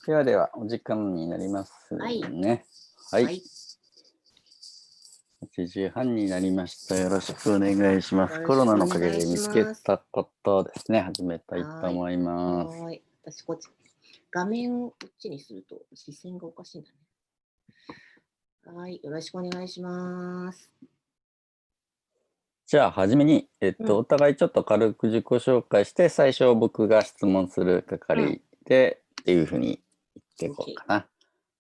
ではでは、お時間になりますね。はい。はい。8時半になりました。よろしくお願いします。よろコロナしくおのおかげで願いし見つけます。たことですね。始めたいとはい。思います。はい。私、こっち、画面をこっちにすると視線がおかしいんだね。はい。よろしくお願いします。じゃあ、はじめに、お互いちょっと軽く自己紹介して、最初僕が質問する係で、っていうふうに言っていこう OK かな。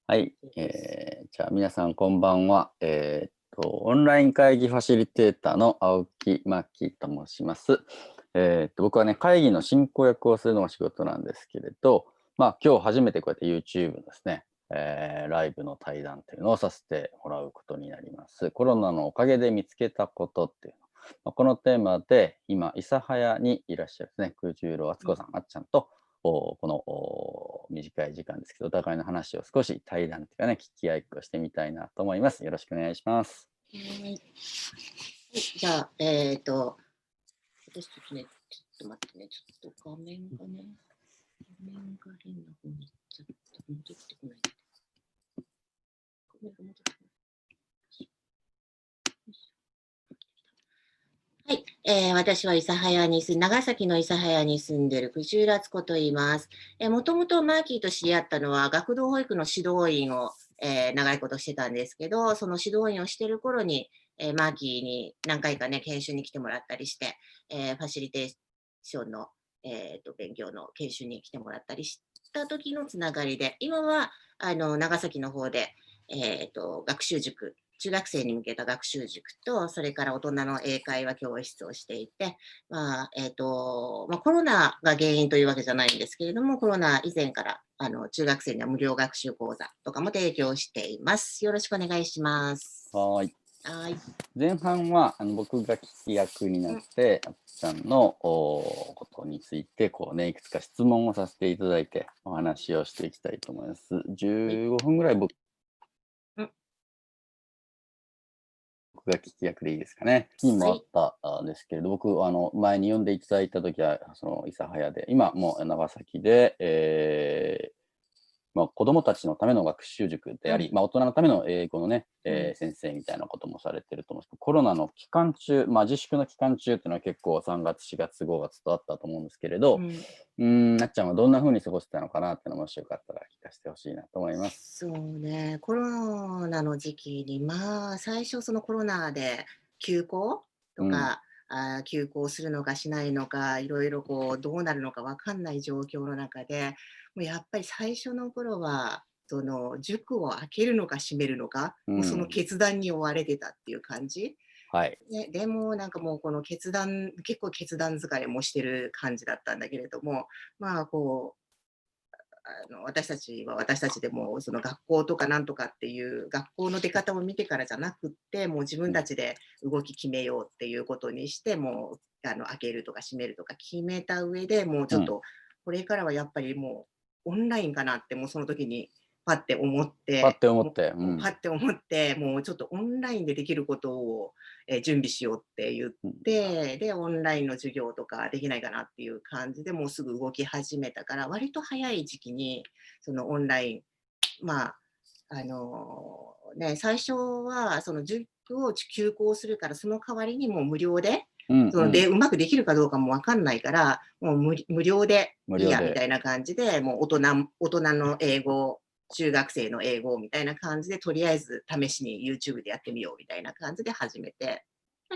はい。です。じゃあ、皆さんこんばんは。オンライン会議ファシリテーターの青木真希と申します。僕はね、会議の進行役をするのが仕事なんですけれど、まあ、今日初めてこうやって YouTube のですね、ライブの対談というのをさせてもらうことになります。コロナのおかげで見つけたことっていうの。このテーマで今、諫早にいらっしゃるですね、空中楼敦子さん、あっちゃんと、この短い時間ですけど、お互いの話を少し対談っていうかね、聞き合いっこしてみたいなと思います。よろしくお願いします。はい。じゃあ、私ちょっとね、ちょっと待ってね、ちょっと画面がね、変な方に行っちゃった。戻ってこない。画面が戻ってこない。はい、私は長崎の諫早に住んでいる藤浦敦子と言います。もともとマーキーと知り合ったのは学童保育の指導員を、長いことしてたんですけど、その指導員をしている頃に、マーキーに何回かね、研修に来てもらったりして、ファシリテーションの、勉強の研修に来てもらったりした時のつながりで、今は長崎の方で、学習塾中学生に向けた学習塾と、それから大人の英会話教室をしていて、コロナが原因というわけじゃないんですけれども、コロナ以前から中学生には無料学習講座とかも提供しています。よろしくお願いします。はい。はい。前半は僕が聞き役になって、あっちゃんのことについてこうね、いくつか質問をさせていただいてお話をしていきたいと思います。15分ぐらい僕が聞き役でいいですかね。にもあったんですけれど、僕前に呼んでいただいた時はその諫早で、今もう長崎で、子どもたちのための学習塾であり、大人のための英語のね、先生みたいなこともされてると思うんですけど、コロナの期間中、自粛の期間中っていうのは結構3月、4月、5月とあったと思うんですけれど、なっちゃんはどんな風に過ごしてたのかなっていうのもしよかったら聞かせてほしいなと思います。そうね、コロナの時期に、最初そのコロナで休校とか、休校するのかしないのか、いろいろこうどうなるのか分かんない状況の中で、もうやっぱり最初の頃は、その塾を開けるのか閉めるのか、もうその決断に追われてたっていう感じ。はい。でもなんかもうこの結構決断疲れもしてる感じだったんだけれども、こう、私たちは私たちでもその学校とかなんとかっていう学校の出方を見てからじゃなくって、もう自分たちで動き決めようっていうことにして、もう開けるとか閉めるとか決めた上でもうちょっとこれからはやっぱりもうオンラインかなってもうその時にパッて思っパッて、て思って、パッて思って、もうちょっとオンラインでできることを、準備しようって言って、で、オンラインの授業とかできないかなっていう感じでもうすぐ動き始めたから、割と早い時期に、そのオンライン、最初はその塾を休校するから、その代わりにもう無料で、うまくできるかどうかもわかんないから、もう無料でいいやみたいな感じで、もう大人の英語、中学生の英語みたいな感じで、とりあえず試しに YouTube でやってみようみたいな感じで始めて、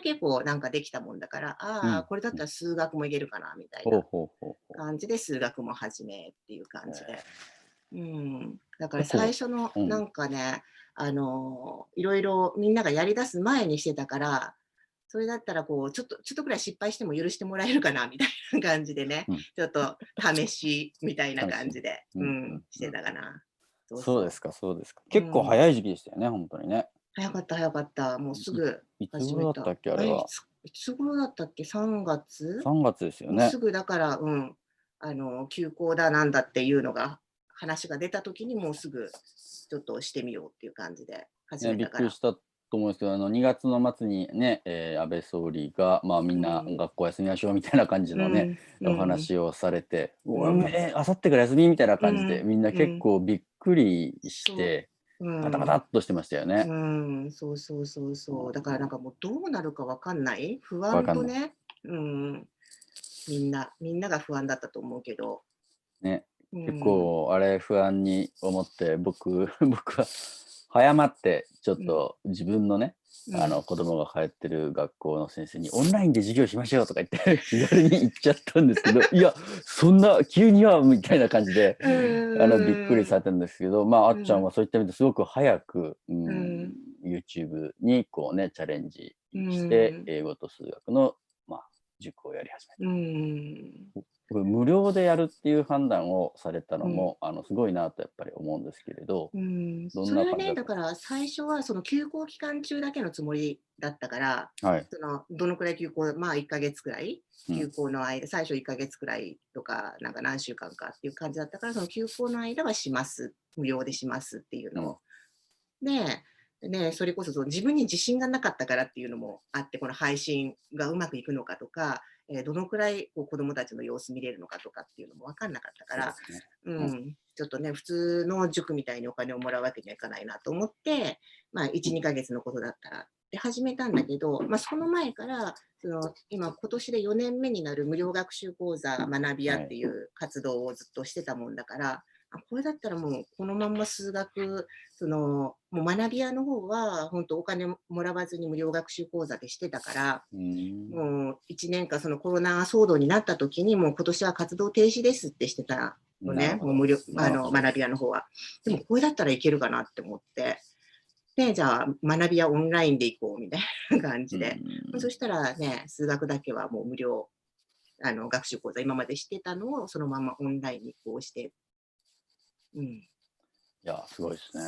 結構なんかできたもんだから、これだったら数学もいけるかなみたいな感じで数学も始めっていう感じで。だから最初のなんかね、いろいろみんながやり出す前にしてたから、それだったらこうちょっとくらい失敗しても許してもらえるかなみたいな感じでね、ちょっと試しみたいな感じで、してたかな。そうですか、そうですか。結構早い時期でしたよね、本当にね。早かった早かった。もうすぐいつ始めた。頃だったっけ、あれは。いつ頃だったっけ ?3 月3月ですよね。もうすぐだから、休校だなんだっていうのが、話が出た時にもうすぐちょっとしてみようっていう感じで始ね、めたから。びっくりしたと思うんですけど、2月の末にね、安倍総理が、まあ、みんな学校休みましょうみたいな感じのね、お話をされて、あさってから休みみたいな感じで、みんな結構びっくりして、バタバタっとしてましたよね。そうそうそうそう。だからなんかもうどうなるかわかんない。不安わかんない。とね、みんなが不安だったと思うけど。ね、結構あれ不安に思って、僕は早まってちょっと自分のね、子供が通ってる学校の先生にオンラインで授業しましょうとか言って気軽に言っちゃったんですけど、いや、そんな急にはみたいな感じで、びっくりされたんですけど、まあ、あっちゃんはそういった意味ですごく早く、YouTube にこうね、チャレンジして、英語と数学の、まあ、塾をやり始めた。無料でやるっていう判断をされたのも、すごいなとやっぱり思うんですけれど、それはね、だから最初はその休校期間中だけのつもりだったから、そのどのくらい休校、まあ1ヶ月くらい、休校の間、最初1ヶ月くらいとか、なんか何週間かっていう感じだったから、その休校の間はします、無料でしますっていうのを。で、それこそ自分に自信がなかったからっていうのもあって、この配信がうまくいくのかとか、どのくらいこう子どもたちの様子見れるのかとかっていうのも分かんなかったから、ちょっとね、普通の塾みたいにお金をもらうわけにはいかないなと思って、まあ、1、2ヶ月のことだったらで始めたんだけど、まあ、その前から、今年で4年目になる無料学習講座学び屋っていう活動をずっとしてたもんだから、これだったらもうこのまんま数学、もう学び屋の方は本当お金もらわずに無料学習講座でしてたから、もう1年間そのコロナ騒動になった時にもう今年は活動停止ですってしてたのね、もう無料学び屋の方は。でもこれだったらいけるかなって思って。で、じゃあ学び屋オンラインで行こうみたいな感じで。そしたらね、数学だけはもう無料学習講座今までしてたのをそのままオンラインに移行して。いや、すごいですね。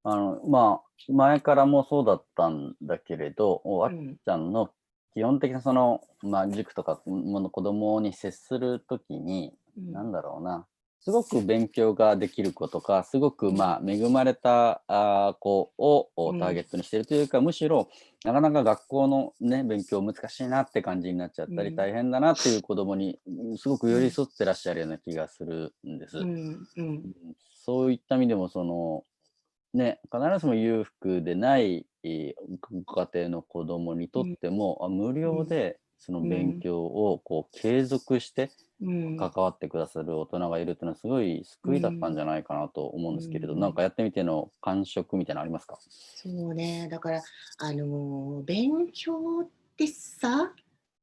まあ、前からもそうだったんだけれど、あっちゃんの基本的なまあ、塾とかの子供に接するときに、なんだろうな、すごく勉強ができる子とか、すごくまあ恵まれた子をターゲットにしているというか、むしろなかなか学校のね、勉強難しいなって感じになっちゃったり、大変だなっていう子供にすごく寄り添ってらっしゃるような気がするんです。そういった意味でもね、必ずしも裕福でないご家庭の子供にとっても、無料でその勉強をこう継続して関わってくださる大人がいるっていうのはすごい救いだったんじゃないかなと思うんですけれど、なんかやってみての感触みたいなのありますか？そうね、だから勉強ってさ、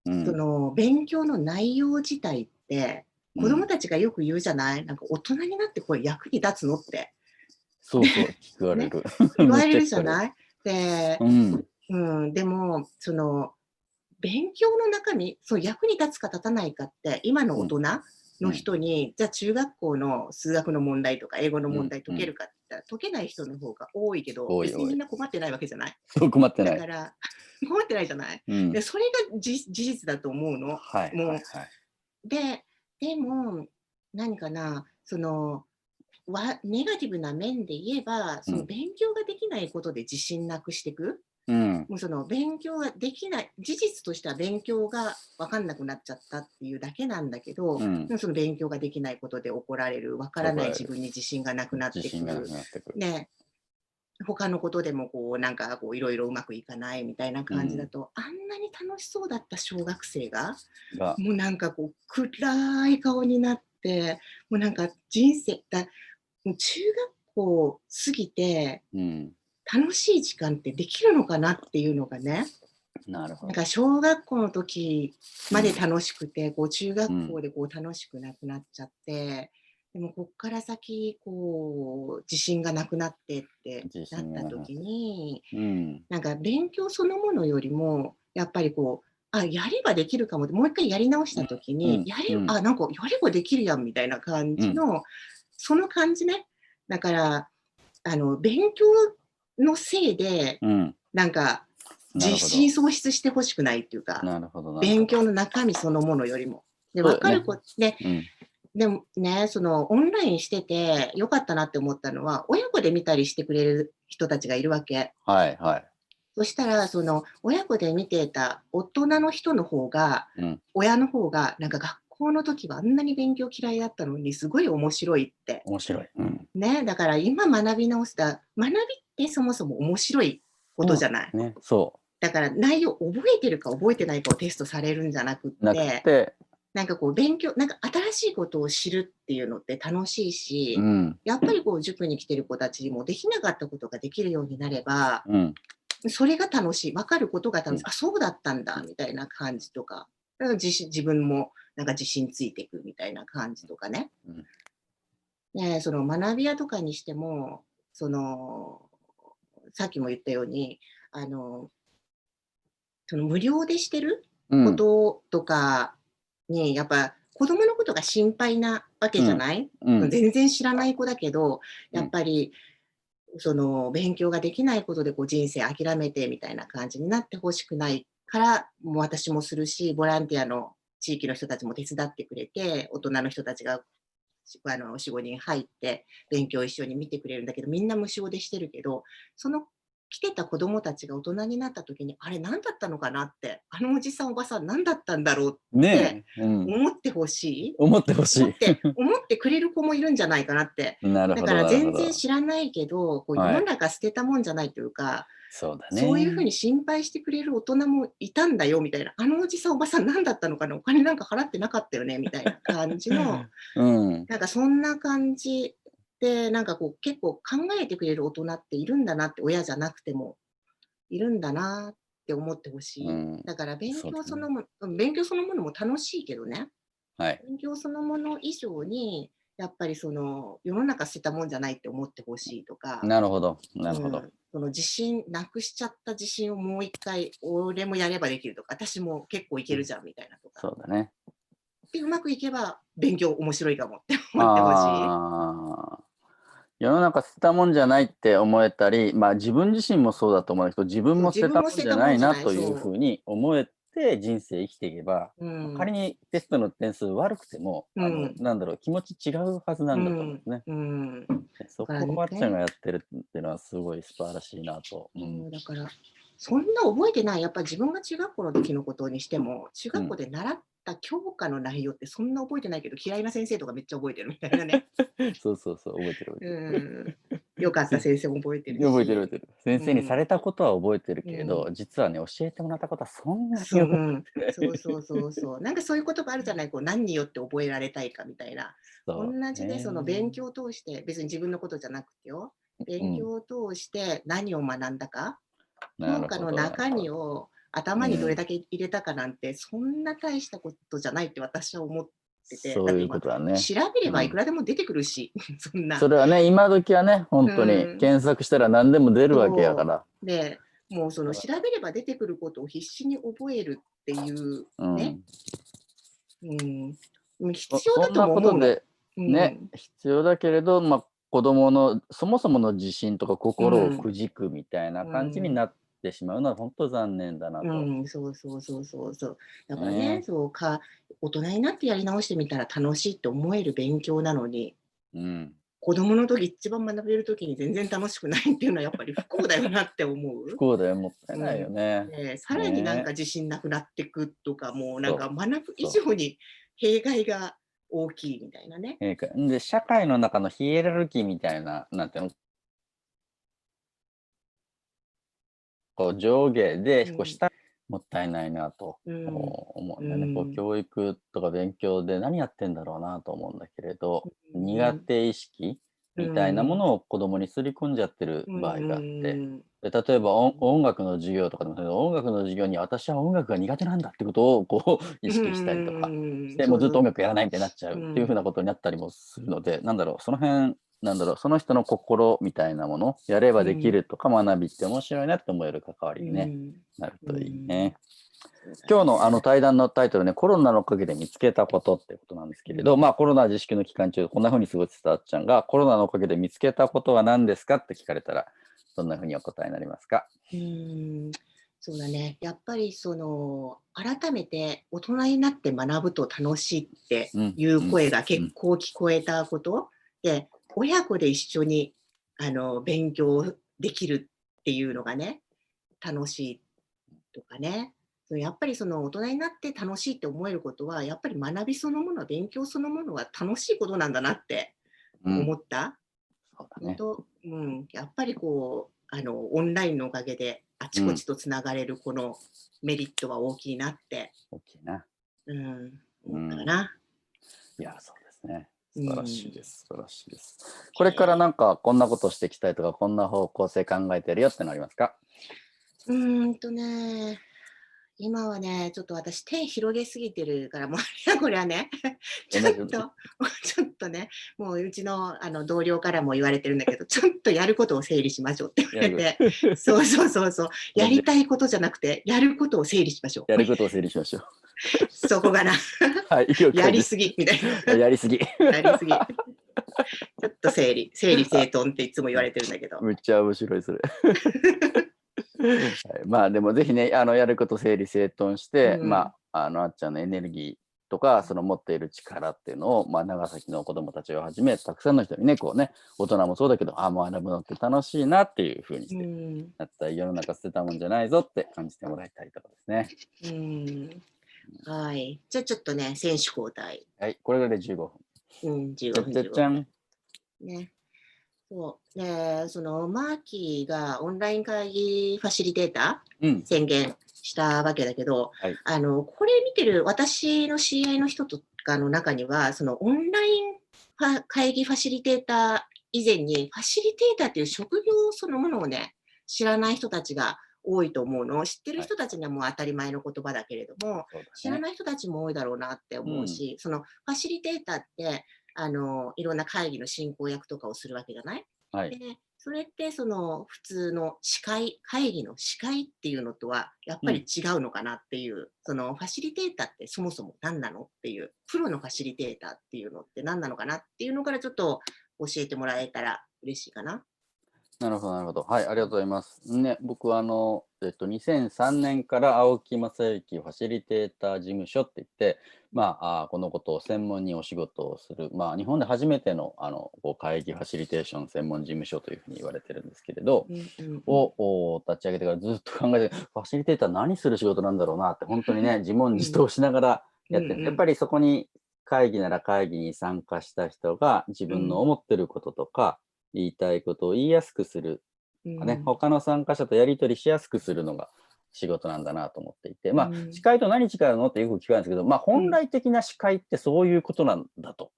勉強の内容自体って子供たちがよく言うじゃない、なんか大人になってこれ役に立つのって。そうそう、聞かれる。言われるじゃない。で、でも勉強の中身、役に立つか立たないかって今の大人の人に、じゃあ中学校の数学の問題とか英語の問題解けるかって言ったら、解けない人の方が多いけど、別にみんな困ってないわけじゃない。そう、困ってない。だから困ってないじゃない。でそれが事実だと思うの。でも何かな、ネガティブな面で言えば、勉強ができないことで自信なくしていく。もう勉強ができない、事実としては勉強が分かんなくなっちゃったっていうだけなんだけど、その勉強ができないことで怒られる、分からない自分に自信がなくなってくる。ね、他のことでもなんかいろいろうまくいかないみたいな感じだと、あんなに楽しそうだった小学生が、もうなんか暗い顔になって、もうなんか人生もう中学校過ぎて、楽しい時間ってできるのかなっていうのがね、なんか小学校の時まで楽しくて、中学校で楽しくなくなっちゃって、でもこっから先自信がなくなってってなった時に、なんか勉強そのものよりもやっぱりやればできるかもって、もう一回やり直した時に、なんかやればできるやんみたいな感じの、その感じね。だから勉強のせいで、なんか自信喪失してほしくないっていうか、勉強の中身そのものよりも。で、分かることで、でもね、そのオンラインしててよかったなって思ったのは、親子で見たりしてくれる人たちがいるわけ。はいはい。そしたら、その親子で見てた大人の人の方が、親の方が、なんか学校の時はあんなに勉強嫌いだったのに、すごい面白いって。面白い。ね、だから今学び直した、学びってそもそも面白いことじゃない。ね、そう。だから内容覚えてるか覚えてないかをテストされるんじゃなくって、なんかこう勉強、なんか新しいことを知るっていうのって楽しいし、やっぱりこう塾に来てる子たちにもできなかったことができるようになれば、それが楽しい。分かることが楽しい。あ、そうだったんだ、みたいな感じとか。自分もなんか自信ついていくみたいな感じとかね。ね、その学び屋とかにしても、その、さっきも言ったように、その無料でしてることとかに、やっぱ子供のことが心配なわけじゃない？全然知らない子だけど、やっぱり、その勉強ができないことでこう人生諦めてみたいな感じになってほしくないから、もう私もするし、ボランティアの地域の人たちも手伝ってくれて、大人の人たちが4、5人入って勉強を一緒に見てくれるんだけど、みんな無償でしてるけど、その来てた子供たちが大人になった時に、あれ何だったのかなって、あのおじさんおばさん何だったんだろうって思ってほしい。思ってほしい。思ってくれる子もいるんじゃないかなって。だから全然知らないけど、こう世の中捨てたもんじゃないというか、そうだね。そういうふうに心配してくれる大人もいたんだよみたいな、あのおじさんおばさん何だったのかな、お金なんか払ってなかったよねみたいな感じの、なんかそんな感じで、なんかこう結構考えてくれる大人っているんだなって、親じゃなくてもいるんだなって思ってほしい。だから勉強そのものも楽しいけどね、勉強そのもの以上に、やっぱりその世の中捨てたもんじゃないって思ってほしいとか。なるほど、なるほど。そのなくしちゃった自信をもう一回、俺もやればできるとか、私も結構いけるじゃんみたいなとか。そうだね。で、うまくいけば勉強面白いかもって思ってほしい。世の中捨てたもんじゃないって思えたり、まあ自分自身もそうだと思うけど、自分も捨てたもんじゃないなというふうに思えて人生生きていけば、仮にテストの点数悪くても、なんだろう、気持ち違うはずなんだと思うんですね。そこをわっちゃんがやってるっていうのはすごい素晴らしいなと。だから、そんな覚えてない、やっぱり自分が中学校の時のことにしても、中学校で習った教科の内容ってそんな覚えてないけど、嫌いな先生とかめっちゃ覚えてるみたいなね。そうそうそう、覚えてる覚えてる。よかった先生も覚えてるし。覚えてる覚えてる。先生にされたことは覚えてるけれど、実はね、教えてもらったことはそんなに覚えてない。そう。なんかそういう言葉あるじゃない、こう何によって覚えられたいかみたいな。同じで、その勉強を通して、別に自分のことじゃなくてよ、勉強を通して何を学んだか、教科の中身を頭にどれだけ入れたかなんて、そんな大したことじゃないって私は思ってて、そういうことだね。調べればいくらでも出てくるし、そんな。それはね、今時はね、本当に検索したら何でも出るわけやから。で、もうその調べれば出てくることを必死に覚えるっていうね。必要だとも思うの。ね、必要だけれど、まあ子供のそもそもの自信とか心をくじくみたいな感じになってしまうのは本当残念だなと。そう。だからね、大人になってやり直してみたら楽しいって思える勉強なのに、子供の時一番学べる時に全然楽しくないっていうのはやっぱり不幸だよなって思う。不幸だよ、もったいないよね。さらになんか自信なくなってくとか、もうなんか学ぶ以上に弊害が大きいみたいなね。で、社会の中のヒエラルキーみたいな、なんていうの、こう上下で、こう下、もったいないなと思うんだよね。こう教育とか勉強で何やってんだろうなと思うんだけれど、苦手意識みたいなものを子供に刷り込んじゃってる場合があって、例えば音楽の授業とかでも、音楽の授業に私は音楽が苦手なんだってことをこう意識したりとかして、もうずっと音楽やらないみたいになっちゃうっていうふうなことになったりもするので、なんだろう、その辺、その人の心みたいなもの、やればできるとか学びって面白いなって思える関わりに、ね、なるといいね。今日の対談のタイトルね、コロナのおかげで見つけたことってことなんですけれど、まあコロナ自粛の期間中、こんな風に過ごしてたあっちゃんが、コロナのおかげで見つけたことは何ですかって聞かれたら、どんな風にお答えになりますか？そうだね。やっぱり改めて大人になって学ぶと楽しいっていう声が結構聞こえたことで、親子で一緒に勉強できるっていうのがね、楽しいとかね。やっぱり大人になって楽しいって思えることは、やっぱり学びそのもの、勉強そのものは楽しいことなんだなって思った。そうだね。やっぱりオンラインのおかげであちこちとつながれるこのメリットは大きいなって、大きいな。思ったかな。いや、そうですね。素晴らしいです。素晴らしいです。ーこれからなんかこんなことしていきたいとか、こんな方向性考えてるよってのありますか？今はね、ちょっと私手広げすぎてるから、もうこれはね、ちょっとね、もううちの同僚からも言われてるんだけど、ちょっとやることを整理しましょうって言われて、そうそうそうそう、やりたいことじゃなくて、やることを整理しましょう。やることを整理しましょう。そこがな。はい、やりすぎみたいな。やりすぎ。やりすぎ。ちょっと整理整頓っていつも言われてるんだけど。めっちゃ面白いそれ。はい、まあでもぜひね、やること整理整頓して、あっちゃんのエネルギーとか、その持っている力っていうのを、長崎の子どもたちをはじめ、たくさんの人にね、こうね、大人もそうだけど、学ぶのって楽しいなっていう風にして、やったら世の中捨てたもんじゃないぞって感じてもらいたいところですね。はい。じゃあちょっとね、選手交代。はい、これぐらいで15分。15分。じゃじゃん。ね。そうで、マーキーがオンライン会議ファシリテーター、宣言したわけだけど、これ見てる私の知り合いの人とかの中には、オンライン会議ファシリテーター以前に、ファシリテーターっていう職業そのものをね、知らない人たちが多いと思うの。知ってる人たちにはもう当たり前の言葉だけれども、知らない人たちも多いだろうなって思うし、ファシリテーターって、いろんな会議の進行役とかをするわけじゃない？で、それって普通の会議の司会っていうのとはやっぱり違うのかなっていう、ファシリテーターってそもそも何なのっていう、プロのファシリテーターっていうのって何なのかなっていうのからちょっと教えてもらえたら嬉しいかな。なるほど、なるほど。はい、ありがとうございます。ね、僕は2003年から青木正幸ファシリテーター事務所って言って、このことを専門にお仕事をする、日本で初めての会議ファシリテーション専門事務所というふうに言われてるんですけれど、を立ち上げてからずっと考えて、ファシリテーター何する仕事なんだろうなって、本当にね、自問自答しながらやってる。やっぱりそこに会議なら会議に参加した人が自分の思ってることとか、言いたいことを言いやすくする、他の参加者とやり取りしやすくするのが仕事なんだなと思っていて、司会と何違うのってよく聞かれるんですけど、本来的な司会ってそういうことなんだと。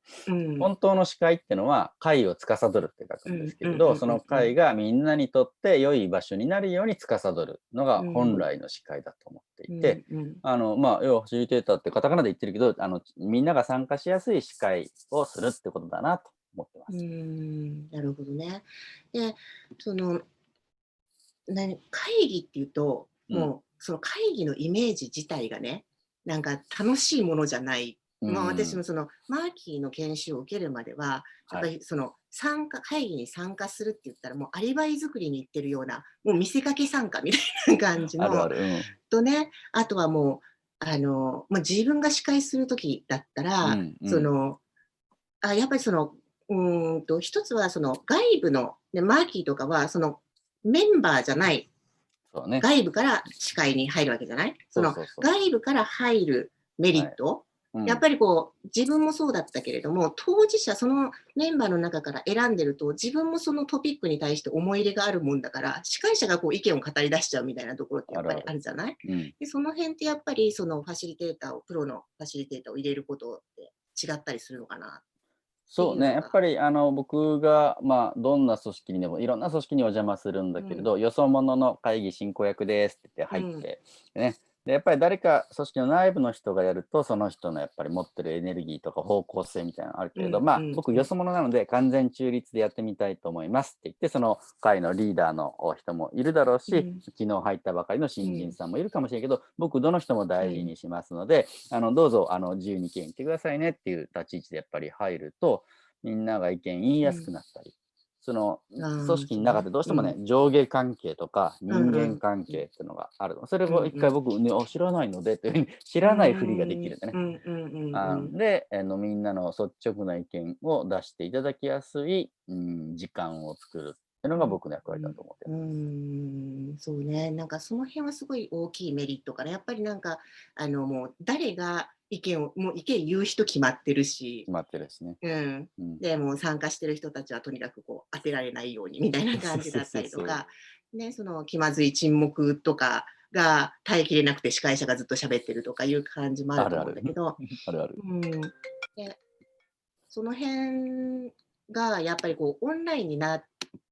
本当の司会ってのは会を司るって書くんですけれど、その会がみんなにとって良い場所になるように司るのが本来の司会だと思っていて、要はファシリテーターってカタカナで言ってるけど、みんなが参加しやすい司会をするってことだなと思ってます。なるほどね。で、会議っていうと、もうその会議のイメージ自体がね、なんか楽しいものじゃない。私もマーキーの研修を受けるまでは、やっぱり会議に参加するって言ったらもうアリバイ作りに行ってるような、もう見せかけ参加みたいな感じの、とね、あとはもう、自分が司会するときだったら、やっぱり一つは外部の、マーキーとかはメンバーじゃない外部から司会に入るわけじゃない？外部から入るメリット、やっぱり自分もそうだったけれども、当事者、そのメンバーの中から選んでると、自分もそのトピックに対して思い入れがあるもんだから、司会者が意見を語り出しちゃうみたいなところってやっぱりあるじゃない？でその辺ってやっぱりファシリテーターを、プロのファシリテーターを入れることって違ったりするのかな？そうね、やっぱり僕が、どんな組織にでも、いろんな組織にお邪魔するんだけれど、よそ者の会議進行役ですって言って入って、ね、でやっぱり誰か組織の内部の人がやると、その人のやっぱり持ってるエネルギーとか方向性みたいなのあるけれど、僕よそ者なので完全中立でやってみたいと思いますって言って、その会のリーダーの人もいるだろうし、昨日入ったばかりの新人さんもいるかもしれないけど、僕どの人も大事にしますので、どうぞ自由に意見言ってくださいねっていう立ち位置でやっぱり入ると、みんなが意見言いやすくなったりそのああ、組織の中でどうしてもね、上下関係とか人間関係っていうのがあるの。それを一回僕ね、知らないのでっていうふうに知らないふりができるんでね。で、みんなの率直な意見を出していただきやすい、時間を作るっていうのが僕の役割だと思ってます。そうね。なんかその辺はすごい大きいメリットかな。やっぱりなんか、もう誰がもう意見言う人決まってるし、決まってるしね。で、もう参加してる人たちはとにかくこう当てられないようにみたいな感じだったりとか、ね、その気まずい沈黙とかが耐えきれなくて司会者がずっと喋ってるとかいう感じもあると思うんだけど、でその辺がやっぱりこうオンラインになっ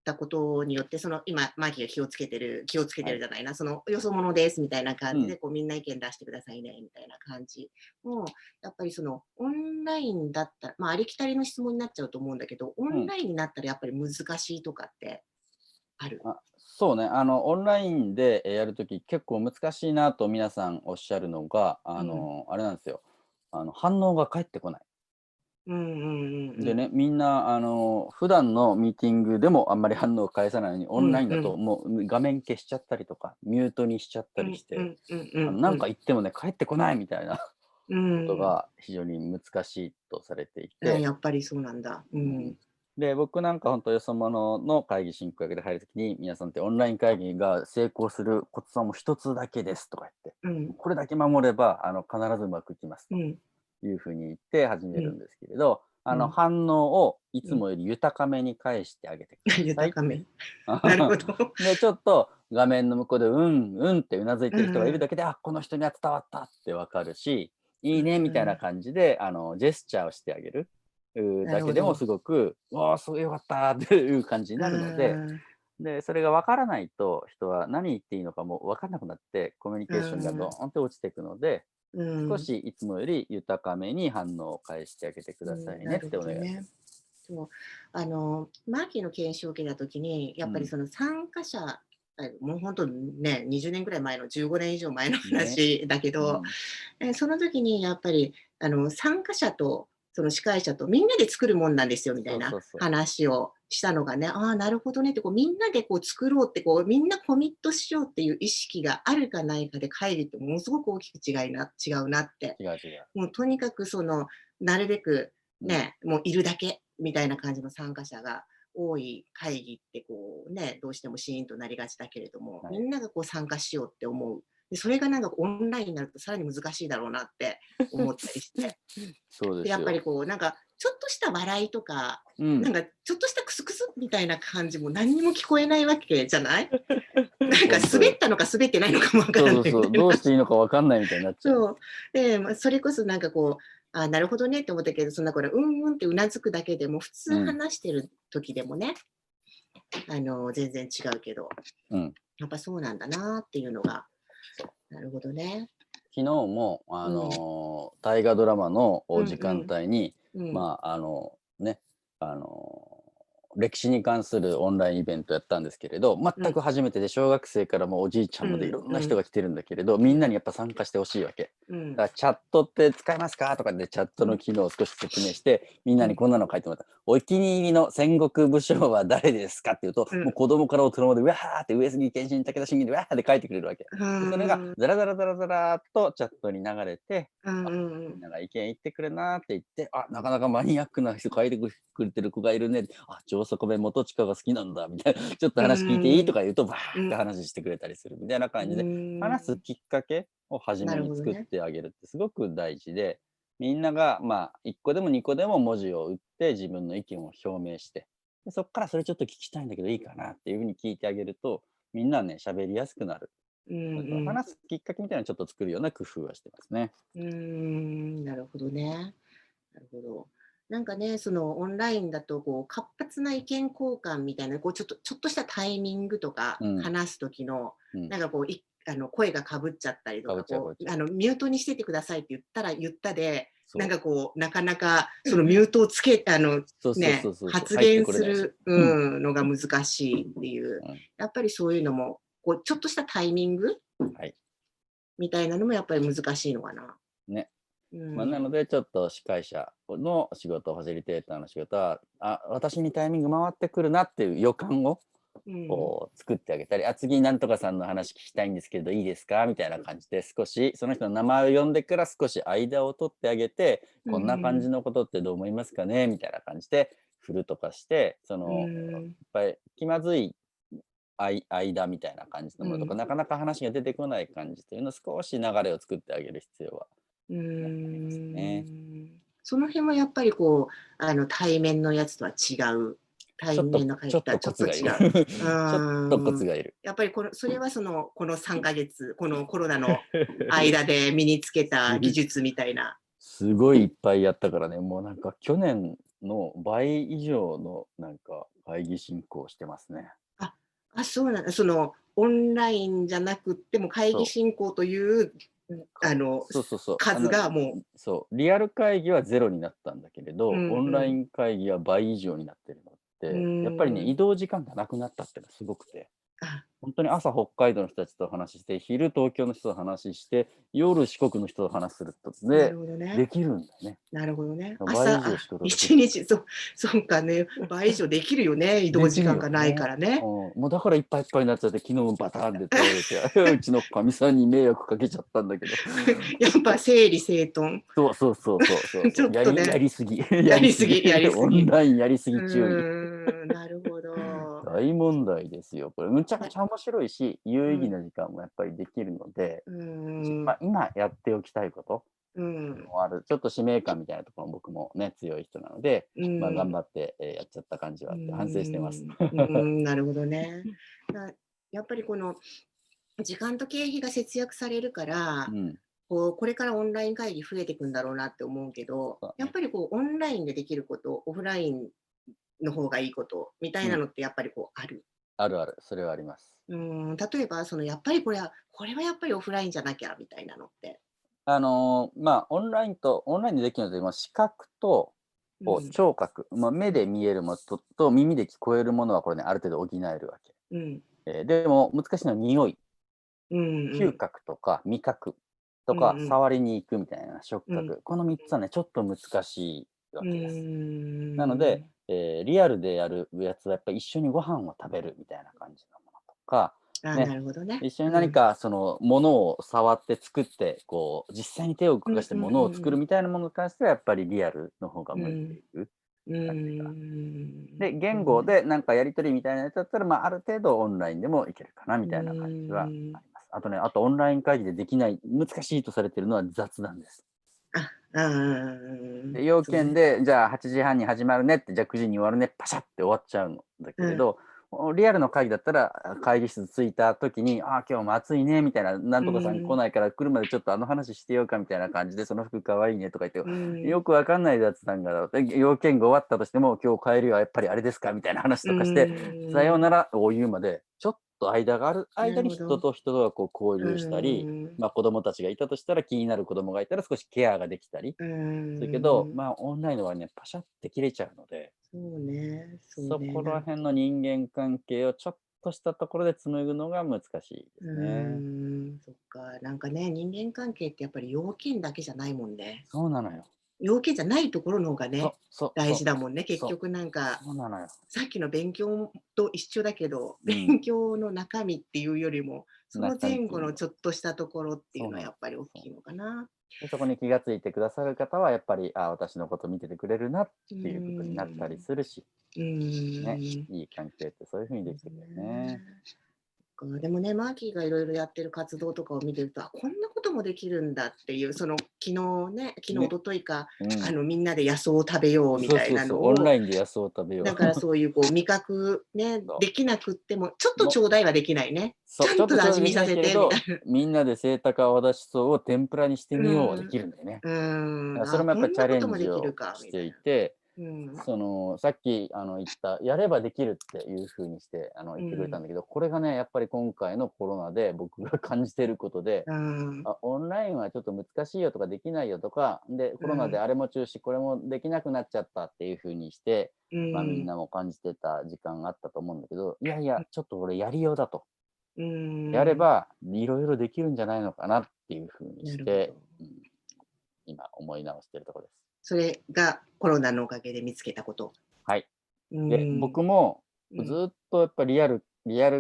たことによって、その今マーキーが気をつけてるじゃないな、そのよそ者ですみたいな感じでこうみんな意見出してくださいねみたいな感じも、やっぱりそのオンラインだったら、まあ、ありきたりの質問になっちゃうと思うんだけど、オンラインになったらやっぱり難しいとかってある？そうね、オンラインでやるとき結構難しいなと皆さんおっしゃるのが、あれなんですよ。反応が返ってこない。でね、みんな、普段のミーティングでもあんまり反応を返さないのに、オンラインだともう画面消しちゃったりとか、ミュートにしちゃったりして、なんか言ってもね、返ってこないみたいなことが非常に難しいとされていて。やっぱりそうなんだ。で、僕なんか本当よそ者の会議進行役で入るときに、皆さんってオンライン会議が成功するコツはもう一つだけですとか言って、これだけ守れば必ずうまくいきますというふうに言って始めるんですけれど、反応をいつもより豊かめに返してあげてください。豊かめ。なるほど。で、ちょっと画面の向こうでうんうんってうなずいてる人がいるだけで、あ、この人には伝わったってわかるし、いいねみたいな感じでジェスチャーをしてあげるだけでもすごく、わあ、すごいよかったっていう感じになるので、で、それが分からないと人は何言っていいのかも分かんなくなって、コミュニケーションがドーンと落ちていくので、少しいつもより豊かめに反応を返してあげてくださいねってお願いします。そうマーキーの研修を受けたときに、やっぱりその参加者、もう本当ね、20年ぐらい前の、15年以上前の話だけど、その時にやっぱり参加者とその司会者とみんなで作るもんなんですよみたいな話をしたのがね、ああ、なるほどねって、こうみんなでこう作ろうって、こうみんなコミットしようっていう意識があるかないかで会議ってものすごく大きく違うなって。もうとにかくなるべくね、もういるだけみたいな感じの参加者が多い会議ってこうね、どうしてもシーンとなりがちだけれども、みんながこう参加しようって思う。でそれがなんかオンラインになるとさらに難しいだろうなって思ったりして。でやっぱりこうなんかちょっとした笑いとか、なんかちょっとしたクスクスみたいな感じも何にも聞こえないわけじゃない？なんか滑ったのか滑ってないのかもわからないみたいな。どうしていいのかわかんないみたいになっちゃう。そう。で、それこそなんかこう、あ、なるほどねって思ったけど、そんなこれ、うんうんってうなずくだけでも、普通話してる時でもね、全然違うけど、やっぱそうなんだなっていうのが、なるほどね。昨日も、大河ドラマの時間帯に、まあ、ね、歴史に関するオンラインイベントやったんですけれど、全く初めてで小学生からもおじいちゃんまでいろんな人が来てるんだけれど、みんなにやっぱ参加してほしいわけ。だからチャットって使えますかとかでチャットの機能を少し説明して、みんなにこんなの書いてもらった。お気に入りの戦国武将は誰ですかって言うと、もう子供から大人までうわーって上杉謙信武田信玄でわーって書いてくれるわけ。でそれがザラザラザラザラーっとチャットに流れて、みんなが意見言ってくれなーって言って、あ、なかなかマニアックな人書いてくれてる子がいるね。あ、上底弁元親が好きなんだみたいな、ちょっと話聞いていいとか言うとバーって話してくれたりするみたいな感じで、話すきっかけを初めに作ってあげるってすごく大事で、みんながまあ1個でも2個でも文字を打って自分の意見を表明して、でそこからそれちょっと聞きたいんだけどいいかなっていうふうに聞いてあげると、みんなね喋りやすくなる。話すきっかけみたいなのをちょっと作るような工夫はしてますね。なるほどね。なるほど。なんかね、そのオンラインだとこう活発な意見交換みたいな、こうちょっとしたタイミングとか話す時の、なんかこう声がかぶっちゃったりとか、こうミュートにしててくださいって言ったで、なんかこうなかなかそのミュートをつけ発言するのが難しいっていう、やっぱりそういうのもこうちょっとしたタイミングみたいなのもやっぱり難しいのかな。ね。なのでちょっと司会者の仕事、ファシリテーターの仕事は、私にタイミング回ってくるなっていう予感をこう作ってあげたり、次なんとかさんの話聞きたいんですけどいいですかみたいな感じで、少しその人の名前を呼んでから少し間を取ってあげて、こんな感じのことってどう思いますかねみたいな感じで振るとかして、やっぱり気まずい間みたいな感じのものとか、なかなか話が出てこない感じというのを少し流れを作ってあげる必要はありますね。その辺はやっぱりこう対面のやつとは違う。対面の会議とはちょっと違う。ちょっとコツがいる。やっぱりそれはこの3ヶ月、このコロナの間で身につけた技術みたいな。すごいいっぱいやったからね、もうなんか去年の倍以上のなんか会議進行してますね。そうなんだ。オンラインじゃなくっても会議進行という数がもう。そう、リアル会議はゼロになったんだけれど、オンライン会議は倍以上になってるのって、やっぱりね、移動時間がなくなったっていうのはすごくて。本当に朝北海道の人たちと話して、昼東京の人と話して、夜四国の人と話するとで、できるんだよね。なるほどね。倍以上仕事できる。1日、そうかね、倍以上できるよね、移動時間がないからね。もうだからいっぱいいっぱいになっちゃって、昨日バターンで倒れて、うちのかみさんに迷惑かけちゃったんだけど。やっぱ整理整頓。そう。ちょっとね。やりすぎ。やりすぎ。オンラインやりすぎ注意。なるほど。大問題ですよ。これ、むちゃくちゃ面白いし、有意義な時間もやっぱりできるので、今やっておきたいこともある。ちょっと使命感みたいなところも僕もね、強い人なので、頑張ってやっちゃった感じはあって、反省してます。なるほどね。やっぱりこの時間と経費が節約されるから、これからオンライン会議増えていくんだろうなって思うけど、やっぱりオンラインでできること、オフラインの方がいいことみたいなのってやっぱりある。ある、それはあります。例えばやっぱりこれはやっぱりオフラインじゃなきゃみたいなのって。オンラインでできるので、視覚と聴覚、目で見えるものと耳で聞こえるものはこれね、ある程度補えるわけ。でも難しいのは匂い。嗅覚とか味覚とか触りに行くみたいな触覚、この3つはねちょっと難しいわけです。なので、リアルでやるやつはやっぱり一緒にご飯を食べるみたいな感じのものとか、なるほどね、一緒に何かものを触って作って実際に手を動かしてものを作るみたいなものに関してはやっぱりリアルの方が向いている。で、言語でなんかやり取りみたいなやつだったら、ある程度オンラインでもいけるかなみたいな感じはあります。あとオンライン会議でできない、難しいとされているのは雑談です。で要件で、じゃあ8時半に始まるねって、じゃあ9時に終わるね、パシャって終わっちゃうんだけれど、リアルの会議だったら、会議室着いた時に、今日も暑いねみたいな、なんとかさん来ないから来るまでちょっと話してようかみたいな感じで、その服かわいいねとか言って、よくわかんない雑談が、要件が終わったとしても、今日帰りはやっぱりあれですかみたいな話とかして、さようならを言うまで、ちょっと間がある間に人と人とが交流したり、子供たちがいたとしたら気になる子供がいたら少しケアができたりするけど、オンラインの場合ね、パシャって切れちゃうので、そこら辺の人間関係をちょっとしたところで紡ぐのが難しいですね。そっか、なんかね、人間関係ってやっぱり要件だけじゃないもんね。そうなのよ。要件じゃないところの方がね、大事だもんね。結局なんか、さっきの勉強と一緒だけど、勉強の中身っていうよりも、その前後のちょっとしたところっていうのはやっぱり大きいのかな。そこに気がついてくださる方はやっぱり私のこと見ててくれるなっていうことになったりするし、ね、いい関係ってそういうふうにできてくるね。でもね、マーキーがいろいろやってる活動とかを見てると、こんなこともできるんだっていう、昨日、一昨日か、みんなで野草を食べようみたいなのを、オンラインで野草を食べよう。だからそういう味覚ね、できなくっても、ちょっとちょうだいはできないね。ちゃんと味見させてみたいな。みんなでセイタカアワダシソウを天ぷらにしてみようはできるんだよね。それもやっぱりチャレンジをしていて、さっき言ったやればできるっていうふうにして言ってくれたんだけど、これがねやっぱり今回のコロナで僕が感じていることで、オンラインはちょっと難しいよとかできないよとかで、コロナであれも中止これもできなくなっちゃったっていうふうにして、みんなも感じてた時間があったと思うんだけど、いやいやちょっと俺やりようだと、やればいろいろできるんじゃないのかなっていうふうにして。今思い直しているところです。それがコロナのおかげで見つけたこと。はい。うで、ん。僕もうん。ずっとやっぱリアル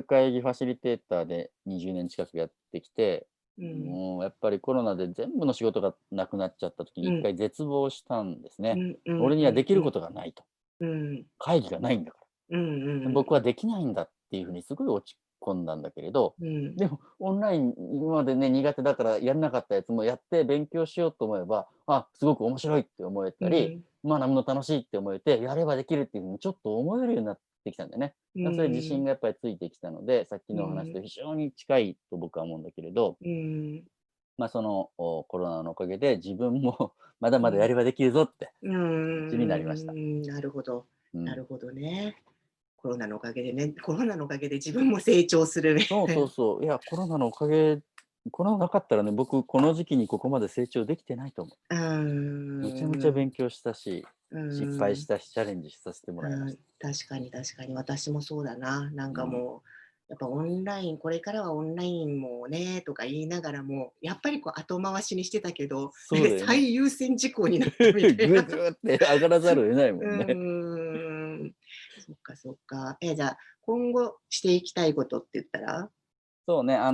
会議ファシリテーターで20年近くやってきて、うん。もうやっぱりコロナで全部の仕事がなくなっちゃった時に一うん。回絶望したんですね。うんうん俺にはできるこうんうん。とがないと。うん。会議がないんだから。うんうんうん僕はできないんだっていうふうにすごい落ち込んだんだけれど、うん。でもオンライン今までね、苦手だからやんなかったやつもやって勉強しようと思えば、あ、すごく面白いって思えたり、うん。学ぶの楽しいって思えて、やればできるっていうふうにちょっと思えるようになってきたんだよね。うそれ自信ん。がやっぱりついてきたので、さっきのお話とうん。非常に近いと僕は思うんだけれど、うん。そのコロナのおかげで自分もまだうん。まだやればできるぞってう気持ちになりました。ん。なるほど。うん。なるほどね。コロナのおかげでね、コロナのおかげで自分も成長するね。そうそうそう。いや、コロナのおかげ、コロナなかったらね、僕この時期にここまで成長できてないと思うーう。めちゃめちゃん。勉強したし、う失敗しん。たし、チャレンジさせてもらいまうん、した。確かに確かに私もそうだな。なんうん。かもう、やっぱオンライン、これからはオンラインもねとか言いながらも、やっぱりこう後回しにしてたけど、なんかそうだよね。最優先事項になったみたいな。ぐぐって上がらざるを得ないもうんね。ーん。そっかそっか。じゃあ、今後していきたいことって言ったら？そうね、やっ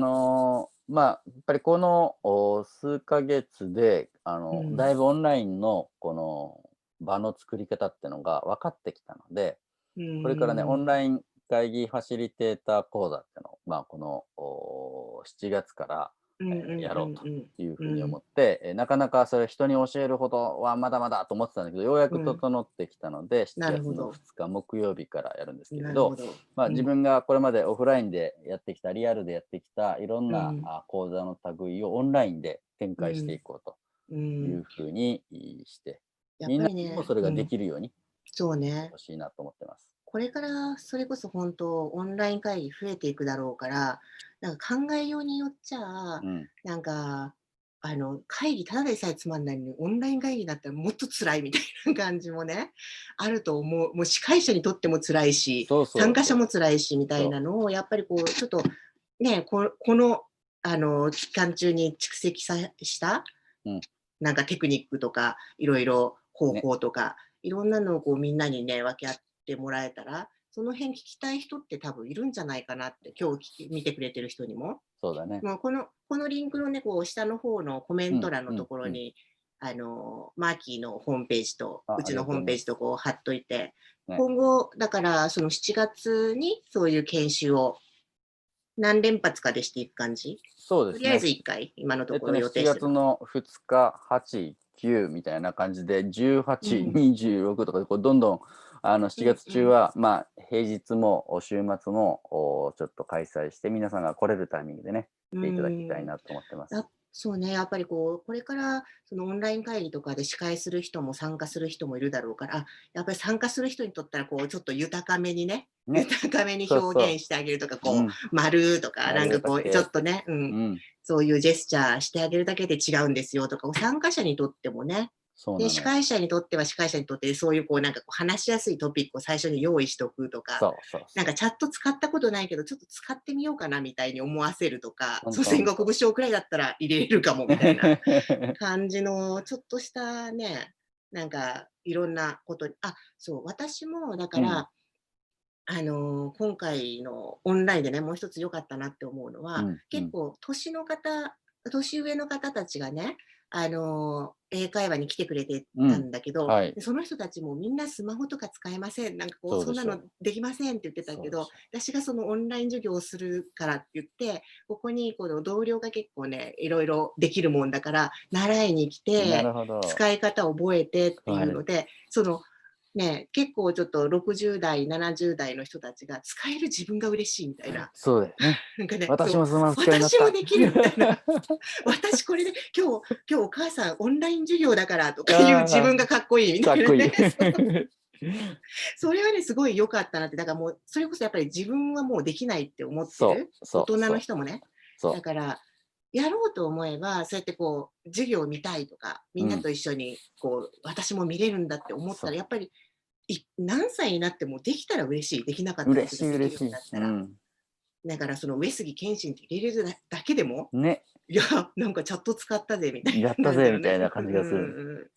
ぱりこの数ヶ月で、うん。だいぶオンラインのこの場の作り方ってのが分かってきたので、うこれからね、オンーん。ライン会議ファシリテーター講座ってのを、この7月から、うんうんやろうとうんいううん。ふうにうん。思って、なかなかそれ人に教えるほどはまだまだと思ってたんだけど、ようやくうん。整ってきたので、7月のなるほど。2日木曜日からやるんですけれど、なるほど。うん。自分がこれまでオフラインでやってきた、リアルでやってきたいろんなうん。講座の類をオンラインで展開してうん。いこうとうん。いうふうにして、やっみんなにもぱりね、それがでうん。きるようにそうね。してほしいなと思ってます。これからそれこそ本当オンライン会議増えていくだろうから、なんか考えようによっちゃ、うん。なんか、会議ただでさえつまんないのに、オンライン会議だったらもっと辛いみたいな感じもね、あると思う。もう司会者にとっても辛いし、そうそうそう。参加者も辛いしみたいなそのをやっぱりこうちょっとね、この、期間中に蓄積した、う。うん。なんかテクニックとか、いろいろ方ね。法とか、いろんなのをこうみんなにね、分け合ってもらえたら、その辺聞きたい人って多分いるんじゃないかなって、今日見てくれてる人にも。そうだね。もうこのリンクのね、こう下の方のコメうん、ント欄のとうん、うん。ころに、マーキーのホームページと、あ、ありがうちのホームとうございます。ページとこう貼っといて、ね。今後、だからその7月にそういう研修を何連発かでしていく感じ？とりあえずそうですね。1回、今のところ予7定してるの。月の2日、8、9みたいな感じで、18、うん。26とかで、こうどんどん、う7月んうん。中は、平日も週末も、ちょっと開催して、皆さんが来れるタイミングでね、う来ていただきたいーん。なと思ってます。そうね、やっぱりこう、これからそのオンライン会議とかで司会する人も参加する人もいるだろうから、やっぱり参加する人にとったら、こう、ちょっと豊かめにね、ね。豊かめにそうそ表現してあげるとか、う。うこん。う、丸とか、なん丸かこう、ちょだけって。っとね、うん、うん。そういうジェスチャーしてあげるだけで違うんですよとか、参加者にとってもね、で、そうなのよ。司会者にとっては司会者にとって、そういうこう、なんかこう、話しやすいトピックを最初に用意しておくとか、そうそうなんかそう。チャット使ったことないけど、ちょっと使ってみようかなみたいに思わせるとか、ほんそう、戦とほんと。国武将くらいだったら入れれるかもみたいな感じの、ちょっとしたね、なんかいろんなことに、そう、私もだうん、から、今回のオンラインでね、もう一つ良かったなって思うのは、うん、うん。結構年上の方たちがね、英会話に来てくれてたうん。んだけど、はい。で、その人たちもみんなスマホとか使えません、なんかこう、そんなのそうでしょう。できませんって言ってたけど、そうでしょ私がそのオンライン授業をするからって言って、ここにこの同僚が結構ね、いろいろできるもんだから、習いに来う。なて、るほど。使い方を覚えてってはい。いうので、そのね、結構ちょっと60代、70代の人たちが使える自分が嬉しいみたいな。そうだよね。なんかね、そう、私もスマホ使うようになった。私もできるみたいな。私これで今日お母さんオンライン授業だからとかいう自ああ、分がかっこいいみたいなね。かっこいい。そう。それはね、すごい良かったなって。だからもう、それこそやっぱり自分はもうできないって思ってそるう、大人そうそう、の人もね。だそから、やろうと思えば、そうやってこう、授業を見たいとか、みう。うん、んなと一緒にこう、私も見れるんだって思ったら、やっそぱり何歳になってもできたら嬉しい。できなかっう。たこ嬉しいとができるよ嬉しい。うになったら。うん。だからその上杉謙信って入れるだけでも、ね。いや、なんかチャット使ったぜみたいやっな、たぜみたいなんだろうね。な感じがする。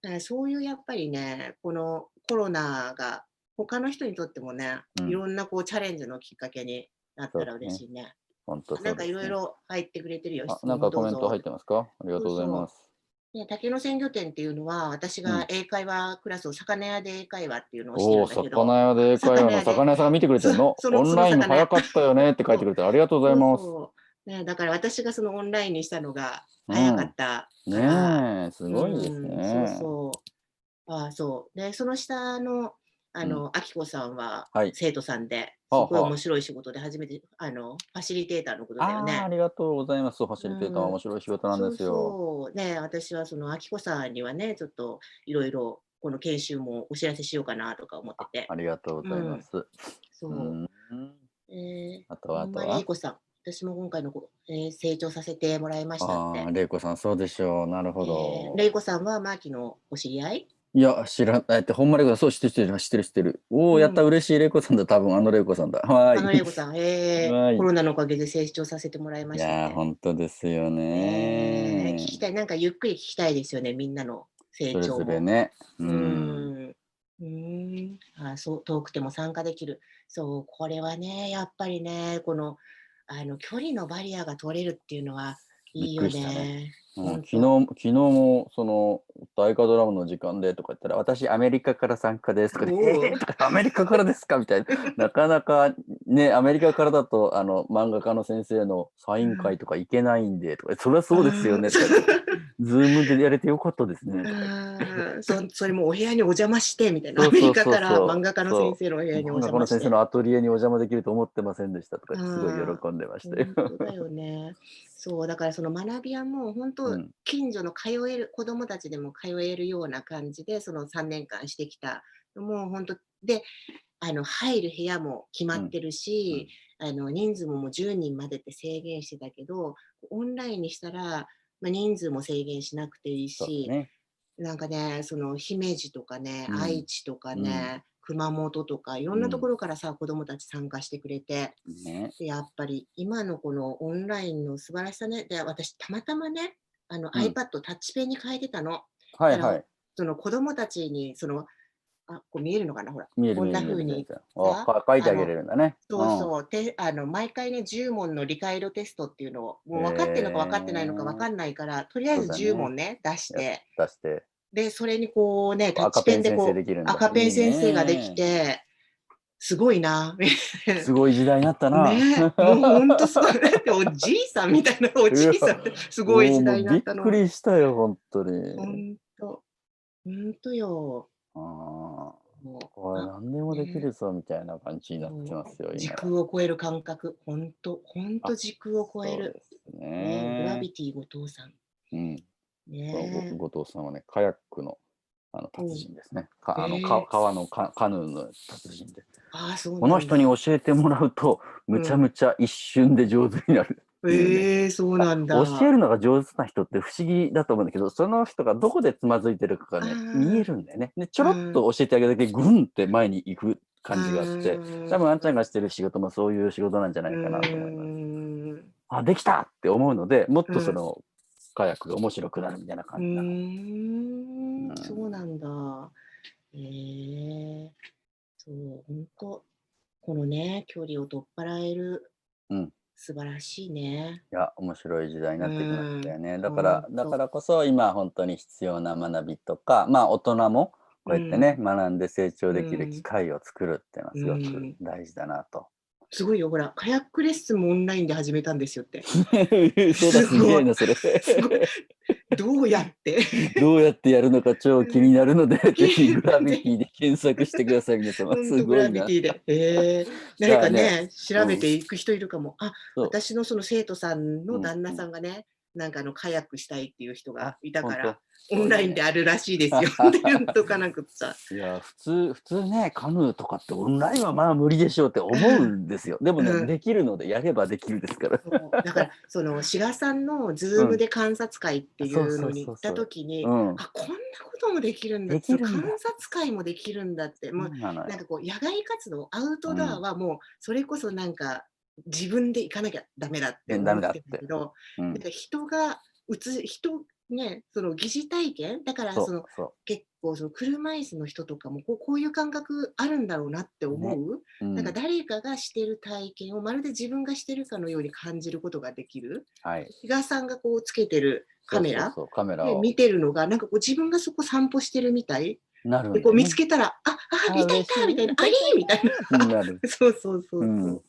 だからそういうやっぱりね、このコロナが他の人にとってもね、いろんなこうチャレンジのきっかけになったらそうですね。嬉しいね。本当なんかいそうですね。ろいろ入ってくれてるよ、あ、質なんかコ問どうぞ。メント入ってますか？ありがとうございまそうそす。う。ね、竹の鮮魚店っていうのは、私うん。が英会話クラスを魚屋で英会話っていうのをしておお、るんだけど、魚屋で英会話の魚屋で、魚屋さんが見てくれてそう、るの？オンそのライン魚屋。早かったよねって書いてくれてありがとうございそうます。そう。ね、だから私がそのオンラインにしたのが早かうん。ったから、ねえ、すごいですそうね。そう。ああ、そう。で、その下の、うん。あきこさんははい。生徒さんで、はあすごい面は白い仕事で初めて、ファシリテーターのことだよあ。ああ、あね。りがとうございます。ファシリテーターはうん。面白い仕事なんでそうすよ。そう。ね、私はそのあきこさんにはね、ちょっといろいろこの研修もお知らせしようかなとか思ってあ、て。ありがとうございまうん。す。うーそん。う。あとはあ本間玲とは？子さん。私も今回の成長させてもらいましたっああ、て。玲子さん、そうでしょう。なるほど。玲子さんはマーキのお知り合い。いや、ほんま玲子さん、そう、知ってる。おお、やった、うん。嬉しい玲子さんだ、多分あの玲子さんだ。はーい。玲子さん、はーい。コロナのおかげで成長させてもらいいやー、ましたって。ほんとですよ聞ね。きたい。なんかゆっくり聞きたいですよね、みんなの成それぞれ長も。ね。うーん。そう、遠くても参加できる。そう、これはね、やっぱりね、距離のバリアが取れるっていうのはいいよびっくりしたね。ね。うん、ほんと。昨日も大河ドラマの時間でとか言ったら、私アメリカから参加ですとかで、おお。とかアメリカからですかみたいな。なかなかね、アメリカからだと漫画家の先生のサイン会とか行けないんでとか、そりゃそうですよああ、ねとか言って、ズームでやれてよかったですねとか言って。それもお部屋にお邪魔してみたいな。アメリそうそうそうカから漫そう。画家の先そ生のお部う。屋にお漫画家の邪魔して。先生のアトリエにお邪魔できると思ってませんでしたとか言ってすごいああ、喜んでましたよ。ほんとだよね。そう、だからその学びはもうほんと、うん。近所の子供たちでも通えるような感じで、その3年間してきた。もうほんと、で、入る部屋も決まうん。ってるし、うん。人数ももう10人までって制限してたけど、オンラインにしたら、人数も制限しなくていいし、そうだね。なんかね、その姫路とかね、うん。愛知とかうん。ね、熊本とかいろんなとこうん。ろからさ、子供たち参加してくれて、ね。で、やっぱり今のこのオンラインの素晴らしさね、で、私たまたまね、うん。iPad タッチペンに変えてたの。だから、はいはい。その子供たちに、こう見えるのかな、ほら。見える見える見える、こんな風に全然。さ、書いてあげれるんだね。うん。そうそう、毎回ね、10問の理解度テストっていうのを、もへう分かってんのか分かってないのか分え。かんないから、とりあえそうず10だね。問ね、出しやて、出して、で、それにこうね、タッチ赤ペン先生ペンでこう、できるんだ。赤ペンいい先生ができね。て、すごいな。すごい時代になったな。ねえ、もうほんとすごい。だっておじいさんみたいな、おいや、じいさんってすごい時代になもうびっったの。くりしたよ、ほんとほに。んと、ほんとよ。ああ、もう、これ何でもできね、るぞみたいな感じになってもますよ、時今や。空を超える感覚、ほんとあ、時空を超える。そうですね、グラね。ビティ後藤さん。うん。ねえ。後藤さんはね、カヤックの達うん。人ですね。ええ、川のカヌーの達人で。ああ、そうこの人になんだ。教えてもらうと、むちゃうん。むちゃ一瞬で上手になるっていうね。ええ、そうなん教えだ。るのが上手な人って不思議だと思うんだけど、その人がどこでつまずいてるかがあね、見えあ、るんだよね。で、ちょろっうん、と教えてあげるだけで、ぐんって前に行くう感じがあって、多分あんちゃんーん、がしてる仕事もそういう仕事なんじゃなういかなと思います。ーん、あ、できたって思うので、もっうん。とカヤックが面白くなるみたいなう感じなの。ーん、うん。そうなんだ。ええ、そう、ほんと、このね、距離を取っ払える、うん。素晴らしいね。いや、面白い時代にうなってきましーん、たよね。ほんだかと。らこそ、今本当に必要な学びとか、まあ、大人もこうやってね、うん、学んで成長うできる機ん、会を作るっていうのはうすごくん。大事だなと。すごいよ、ほら、カヤックレッスンもオンラインで始めたんですよって。そうだ、すごい、すげえな、それ。すごい。どうやって？どうやってやるのか超気になるので、ぜひグラビぜひ、ティで検索してください、皆様。すほんとグごいな。ラビティで。誰じゃあね、かね、調べうん、ていく人いるかも。そ私のその生徒さんう、うん、の旦那うん。さんがね、なんかカヤックしたいっていう人があ、いたから、本当、オンラインでそういいね。あるらしいですよって言っとかなくっちゃ。いや、普通ね、カヌーとかってオンラインはまあ無理でしょうって思うんですよ。でもね、うん、できるのでやればできるですから。そう。だから、志賀さんのうん。ズームで観察会っていそうそううのに行ったそうそう。時に、うん。こんなこともできるんだっでて、その観きるんだ。察会もできるんだって、そもううなのよ。なんかこう野外活動、アウトドアうん。はもうそれこそなんか自分で行かなきゃダメだってダ思ってメだって。たけど、うんなんか人が人ね、その疑似体験だからそうそ結構その車椅子の人とかもこういう感覚あるんだろうなってう。ね。思う。なんかうん。誰かがしてる体験をまるで自分がしてるかのように感じることができる。はい。比嘉さんがこうつけてるカメラカメラで見をてるのが、なんかこう自分がそこ散歩してるみたい。なるで、こう見つんだよね。けたら、あ、いたい嬉しい。たみたいな、あれ痛い痛いみたい痛い。なる。な。そうそうそうん。うそう。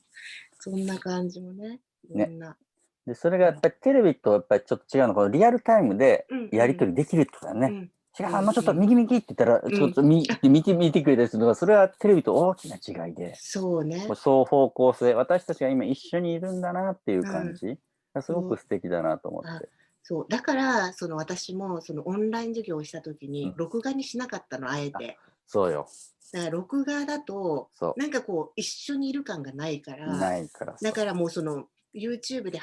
そんな感じもね、いろね。んな。で、それがやっぱりテレビとやっぱりちょっと違うの、このリアルタイムでうんうん。やり取りできるってことだね。うん。違う、もうちょっとうんうん。右右って言ったら、ちょっと見てくれたりするのが、それはテレビと大きな違いで、そうね。もう双方向性、私たちが今一緒にいるんだなっていううん。感じがすごそう。く素敵だなと思っあ、て。そう。だから、私もオンライン授業をした時に、うん。録画にしなかったの、あえあ、て。そうよ。だから録画だと、そなんかこう一緒にいる感がないかう。ら、ないからだからそもうYouTube で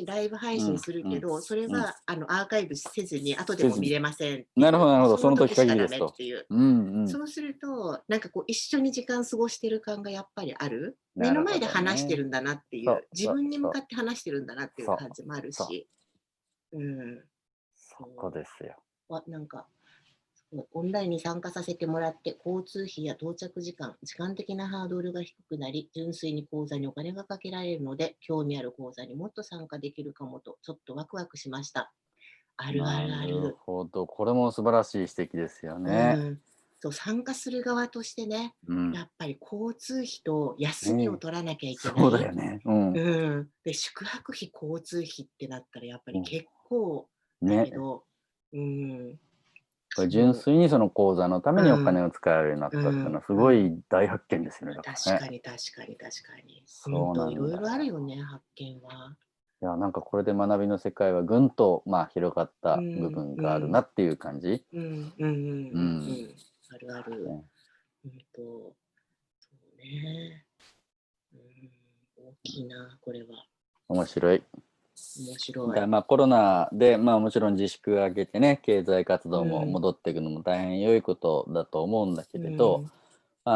ライブ配う。うん、信するうん、けど、それうん。はアーカイブせずに後でせずに。も見れませんっていう、なるほどなるほど、そのその時時しかダ限りですと。メっていう。うんうん。そうすると、なんかこう一緒に時間過ごしてる感がやっぱりある。目の前でなるほどね。話してるんだなっていう、そう自分に向そうそう。かって話してるんだなっていうそう。感じもあるそう。し、うん、そこそですよ。なんかオンラインに参加させてもらって、交通費や到着時間的なハードルが低くなり、純粋に講座にお金がかけられるので、興味ある講座にもっと参加できるかもと、ちょっとワクワクしました。あるあなるある。るほど。これも素晴らしい指摘ですようね。ん。そう、参加する側としてね、うん。やっぱり交通費と休みをねえ。取らなきゃいけなそうだい。よね。うん。うん。で、宿泊費、交通費ってなったらやっぱりうん。結構だけね。ど、うん、これ純そ粋にその講座のたう。めにお金を使えるようになっうん、たっていうのはすうん。ごい大発見ですよね、だからね。確かに確かに確かに。うんそうと、なんだいろいろあるよよ。ね、発見は。いや、なんかこれで学びの世界はぐんと、まあ、広がった部うん、分うん、があるなっていう感じ。うん、うん、うん、うん、ううん。ん。あるある。だからね。そうね。うん、大きいな、これは。面白い。面白い。まあコロナで、まあもちろん自粛が明けてね、経済活動もうん、戻っていくのも大変良いことだと思うんだけれど、う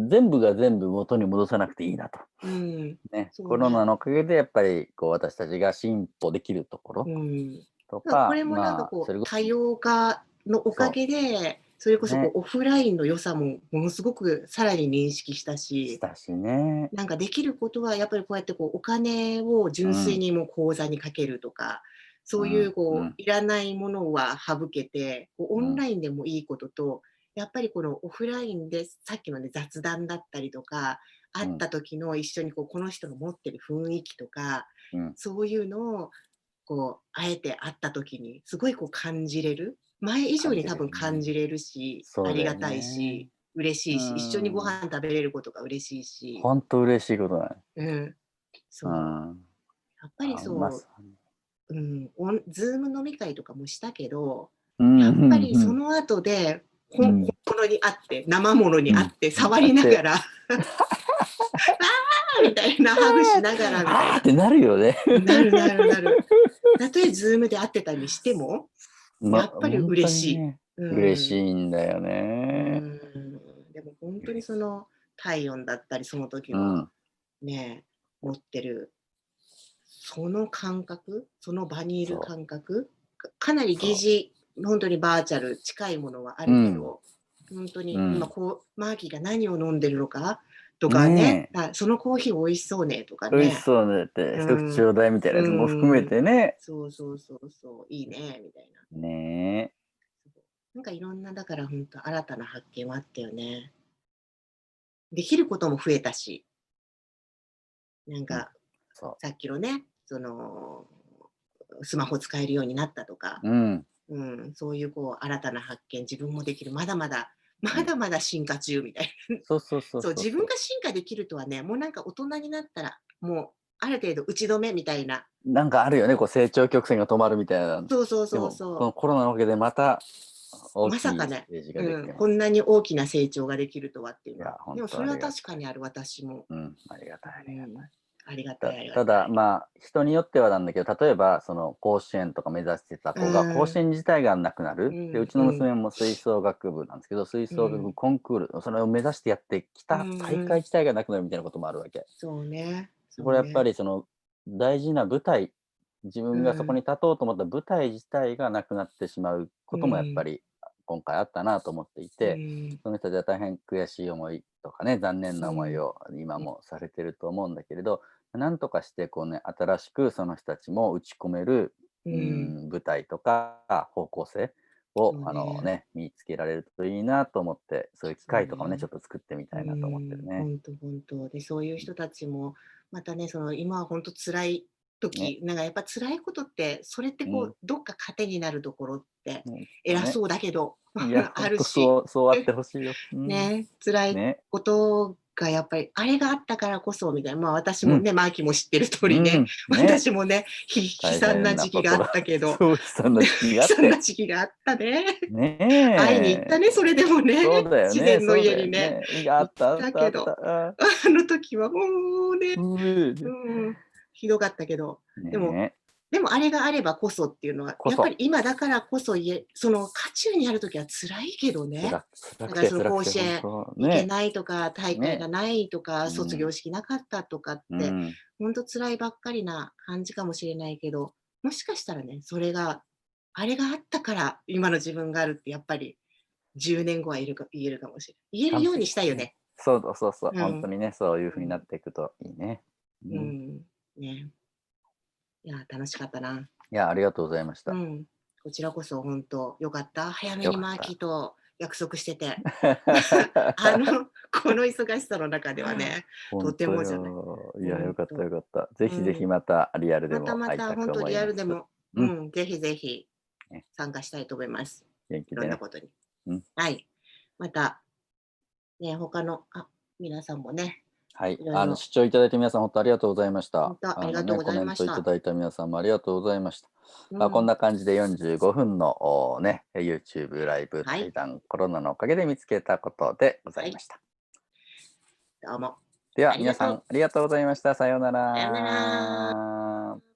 ん、全部が全部元に戻さなくていいなと。うん。ね、コロナそうね。のおかげでやっぱりこう私たちが進歩できるところうん。とか、これもなんかまあ、こう、それこ多様化のおかそげで、それこう、ね、そこうオフラインの良さもものすごくさらに認識したし、したしね。なんかできることはやっぱりこうやってこうお金を純粋うん、にもう口座にかけるとか、そういううん、うこうん、いらないものは省けて、こうオうん、ンラインでもいいことと、やっぱりこのオフラインでさっきのね、雑談だったりとか、会うん、った時の一緒にこの人の持ってる雰囲気とか、うん。そういうのをこう、あえて会った時にすごいこう感じれる。前以上感じに多分れるね。感じれるし、あそうだよりがたいね。し、嬉うしいし、一緒にごん。飯食べれることが嬉しいし、ほんと嬉しいことだね。うん、うそう。ん。やっぱりまさに。ズーム飲み会とかもしたけど、うん、うやっぱりそん、の後で、うん、本うん、物に会って、生物にうん。会って、触りだって、ながら、みたいな、ハグしながらみたいな。あーってなるよね。なるなるなる。たとえズームで会ってたにしても、やっぱり本当嬉しい。にね、う嬉しん。いんだようね。ん。でも本当に嬉しい。体温だったり、その時のうん、ね、持ってる、その感覚、その場にいるそ感覚、かなりう、そ本当にバーチャル近いものはあう。うん、るけど、本当に今うん。マーキーが何を飲んでるのかとかね、ねえ、そのコーヒー美味しそうねとか美味しね。そうねって、う一口ちん。ょうだいみたいなやつも含めうん。てね。そうそうそうそう、いいね、みたいな。ねえ、なんかいろんな、だから本当新たな発見はあったよね。できることも増えたし、なんうん、かそさっきのね、スマホ使えるようになったとか、う。うん、うん、そういうこう新たな発見、自分もできる、まだまだ、うん。まだまだ進化中みたいな。そうそうそうそう、自分そうそが進化できるとはね、もうなんか大人になったら、もうある程度打ち止めみたいな。う。なんかあるよね、こう成長曲線が止まるみたいな。そうそうでも、そうそこのコロナのおかげでまたう。大きいスまさかね、テージができうん、てます。こんなに大きな成長ができるとはっていういや、のは。で本当あもそれはりがたい。確かにある、私も。うん、ありがたい、あうん、りがたい。ありがたい、ありがただ、たい。まあ、人によってはなんだけど、例えば、その甲子園とか目指してたう子が、甲子ん、園自体がなくなる。で、ううん、ちのうん、娘も吹奏楽部なんですけど、吹奏楽部うん、コンクール、それを目指してやってきうた大会ん、自体がなくなるみたいなこともあるわけ。そうね。これやっぱりその大事な舞台、自分がそこに立とうと思った舞台自体がなくなってしまうこともやっぱり今回あったなと思っていて、その人たちは大変悔しい思いとかね、残念な思いを今もされてると思うんだけれど、なんとかしてこうね、新しくその人たちも打ち込める、舞台とか方向性を見つけられるといいなと思って、そういう機会とかもね、ちょっと作ってみたいなと思ってるね。本当本当で、そういう人たちもまたね、その今は本当辛い時、なんかやっぱ辛いことって、それってこう、どっか糧になるところって偉そうだけど、いや、あるし、そうあってほしいよ。ね、辛いことがやっぱり、あれがあったからこそみたいな、まあ私もね、マーキーも知ってる通りね、私もね、悲惨な時期があったけど、そう、悲惨な時期があって。悲惨な時期があったね。ね会いに行ったね、それでもね、そうだよね、自然の家にね、あっ行ったけど、あの時はもうね、ひどかったけど、でもあれがあればこそっていうのは、やっぱり今だからこそその渦中にある時は辛いけどね。だからその甲子園行けないとか、大会がないとか、卒業式なかったとかって、本当辛いばっかりな感じかもしれないけど、もしかしたらね、それが、あれがあったから今の自分があるってやっぱり10年後は言えるかもしれない。言えるようにしたいよね。そう、本当にね、そういう風になっていくといいね。ね。いや、楽しかったな。いや、ありがとうございました。こちらこそ本当よかった。早めにマーキーと約束してて。この忙しさの中ではね、とてもじゃない。いや、よかったよかった。ぜひぜひまたリアルでもまた本当リアルでも、ぜひぜひ参加したいと思います。元気でね。いろんなことに。はい。また、ね、他の、皆さんもね、はい、視聴いただいて皆さん本当ありがとうございました。ありがとうございました。コメントいただいた皆さんもありがとうございました。こんな感じで45分のね、YouTube ライブ対談、コロナのおかげで見つけたことでございました。どうも。では皆さんありがとうございました。さようなら。さようなら。